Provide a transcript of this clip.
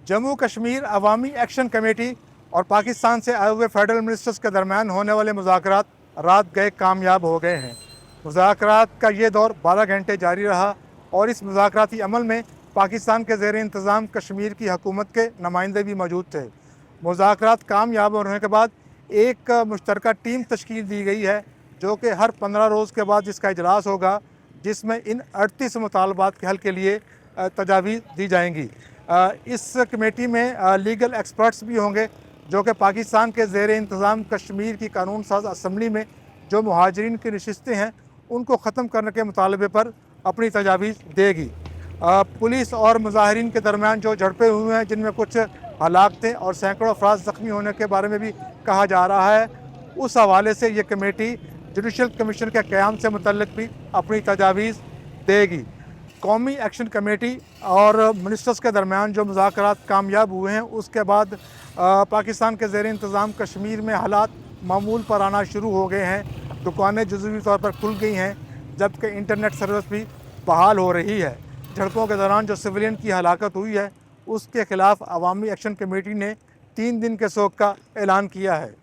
जम्मू कश्मीर अवामी action committee और पाकिस्तान से आए हुए फेडरल मिनिस्टर्स के दरमियान होने वाले मुज़ाकरात रात गए कामयाब हो गए हैं। मुज़ाकरात का ये दौर 12 घंटे जारी रहा और इस मुज़ाकराती अमल में पाकिस्तान के ज़ेर इंतज़ाम कश्मीर की हुकूमत के नुमाइंदे भी मौजूद थे। मुज़ाकरात कामयाब होने के बाद एक मुश्तरका टीम तश्कील दी गई है जो कि हर 15 रोज़ के बाद जिसका इजलास होगा, जिसमें इन 38 मुतालबात के हल के लिए तजावीज़ दी जाएंगी। इस कमेटी में लीगल एक्सपर्ट्स भी होंगे जो कि पाकिस्तान के ज़ेर इंतज़ाम कश्मीर की कानून साज असम्बली में जो मुहाजिरीन की नशिस्तें हैं उनको ख़त्म करने के मुतालबे पर अपनी तजावीज़ देगी। पुलिस और मुजाहिरीन के दरमियान जो झड़पें हुए हैं, जिनमें कुछ हलाकतें और सैकड़ों अफराद ज़ख्मी होने के बारे में भी कहा जा रहा है, उस हवाले से ये कमेटी जुडिशल कमीशन के क़याम से मुतल्लिक़ भी अपनी तजावीज़ देगी। कौमी एक्शन कमेटी और मिनिस्टर्स के दरमियान जो मुज़ाकरात कामयाब हुए हैं, उसके बाद पाकिस्तान के ज़ेर इंतज़ाम कश्मीर में हालात मामूल पर आना शुरू हो गए हैं। दुकानें जुज़वी तौर पर खुल गई हैं, जबकि इंटरनेट सर्विस भी बहाल हो रही है। झड़पों के दौरान जो सिविलियन की हलाकत हुई है, उसके ख़िलाफ़ अवामी एक्शन कमेटी ने 3 दिन के शोक का ऐलान किया है।